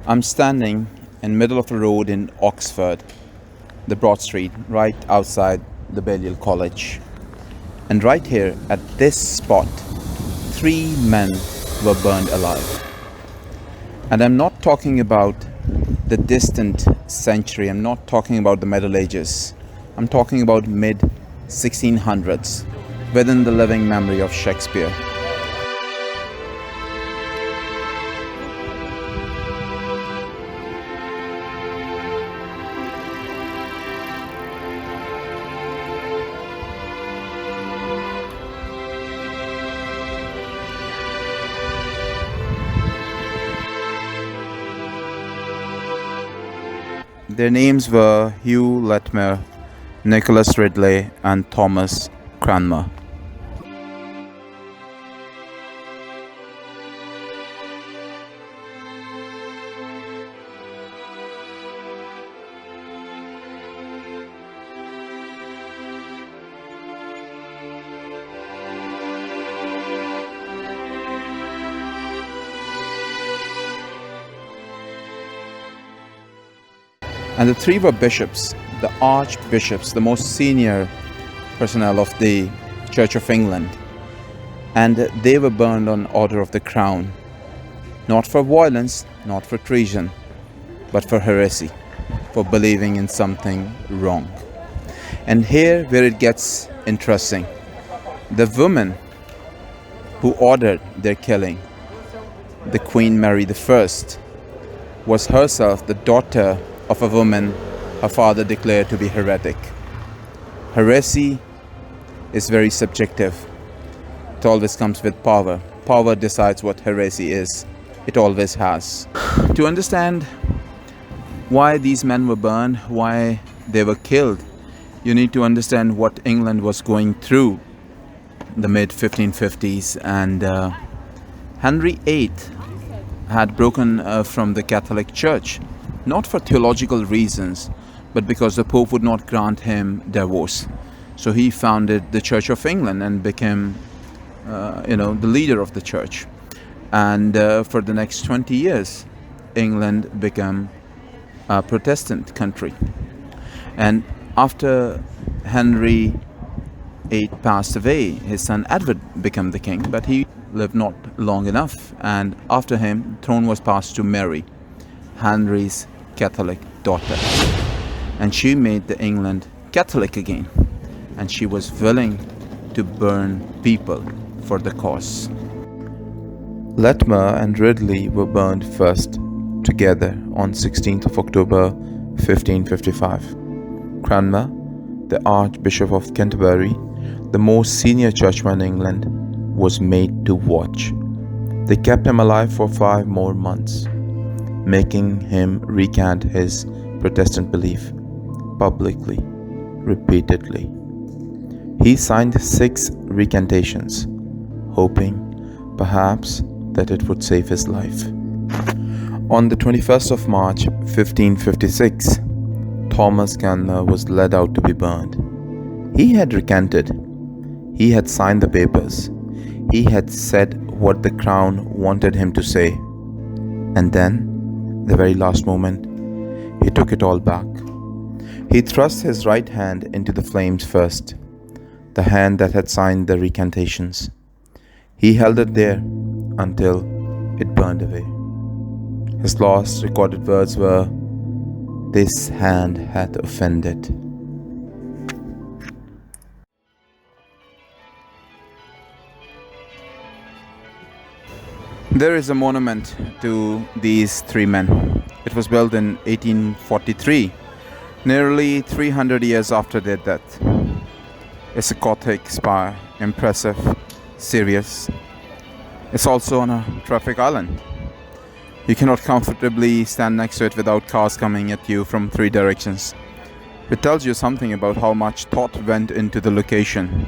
I'm standing in middle of the road in Oxford, the Broad Street, right outside the Balliol College. And right here at this spot, 3 men were burned alive. And I'm not talking about the distant century. I'm not talking about the Middle Ages. I'm talking about mid-1600s, within the living memory of Shakespeare. Their names were Hugh Latimer, Nicholas Ridley, and Thomas Cranmer. And the 3 were bishops, the archbishops, the most senior personnel of the Church of England. And they were burned on order of the crown, not for violence, not for treason, but for heresy, for believing in something wrong. And here where it gets interesting, the woman who ordered their killing, the Queen Mary I, was herself the daughter of a woman her father declared to be heretic. Heresy is very subjective. It always comes with power. Power decides what heresy is. It always has. To understand why these men were burned, why they were killed, you need to understand what England was going through in the mid-1550s. And Henry VIII had broken from the Catholic Church, not for theological reasons, but because the Pope would not grant him divorce. So he founded the Church of England and became, the leader of the church. And for the next 20 years, England became a Protestant country. And after Henry VIII passed away, his son Edward became the king, but he lived not long enough. And after him, the throne was passed to Mary, Henry's Catholic daughter, and she made the England Catholic again, and she was willing to burn people for the cause. Latimer and Ridley were burned first together on 16th of October 1555. Cranmer, the Archbishop of Canterbury, the most senior churchman in England, was made to watch. They kept him alive for 5 more months, making him recant his Protestant belief publicly, repeatedly. He signed 6 recantations, hoping perhaps that it would save his life. On the 21st of March 1556, Thomas Cranmer was led out to be burned. He had recanted. He had signed the papers. He had said what the crown wanted him to say. And then, the very last moment, he took it all back. He thrust his right hand into the flames first, the hand that had signed the recantations. He held it there until it burned away. His last recorded words were, "This hand hath offended." There is a monument to these 3 men. It was built in 1843, nearly 300 years after their death. It's a Gothic spire, impressive, serious. It's also on a traffic island. You cannot comfortably stand next to it without cars coming at you from 3 directions. It tells you something about how much thought went into the location.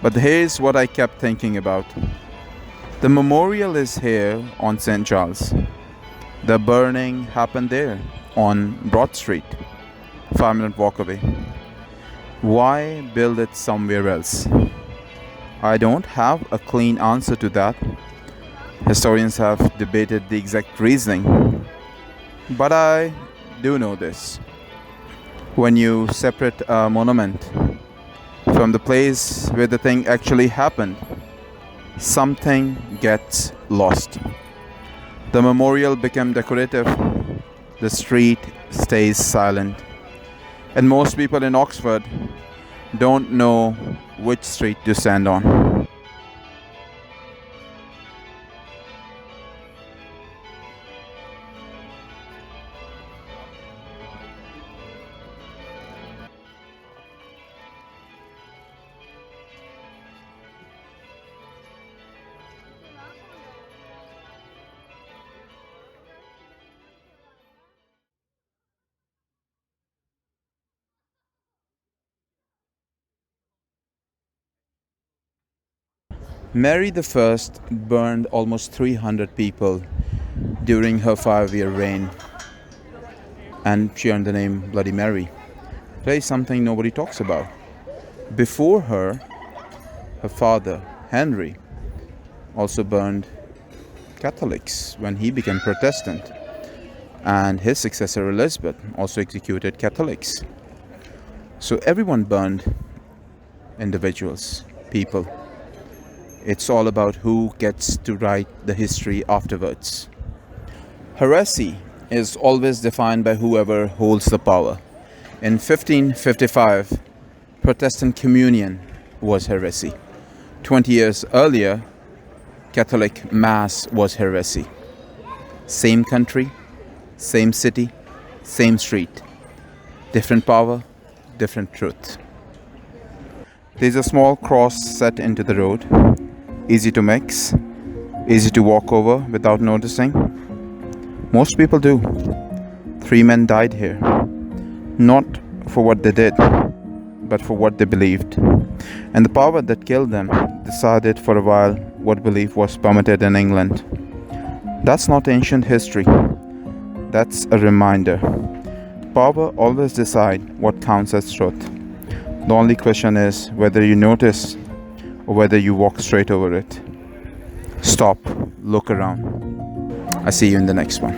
But here's what I kept thinking about. The memorial is here on St. Charles. The burning happened there on Broad Street, 5-minute walk away. Why build it somewhere else? I don't have a clean answer to that. Historians have debated the exact reasoning, but I do know this. When you separate a monument from the place where the thing actually happened, something gets lost. The memorial became decorative, the street stays silent, and most people in Oxford don't know which street to stand on. Mary I burned almost 300 people during her 5-year reign, and she earned the name Bloody Mary. There is something nobody talks about. Before her, her father, Henry, also burned Catholics when he became Protestant, and his successor Elizabeth also executed Catholics. So everyone burned individuals, people. It's all about who gets to write the history afterwards. Heresy is always defined by whoever holds the power. In 1555, Protestant communion was heresy. 20 years earlier, Catholic Mass was heresy. Same country, same city, same street. Different power, different truth. There's a small cross set into the road. Easy to mix, easy to walk over without noticing. Most people do. 3 men died here. Not for what they did, but for what they believed. And the power that killed them decided for a while what belief was permitted in England. That's not ancient history. That's a reminder. Power always decides what counts as truth. The only question is whether you notice or whether you walk straight over it. Stop, look around. I see you in the next one.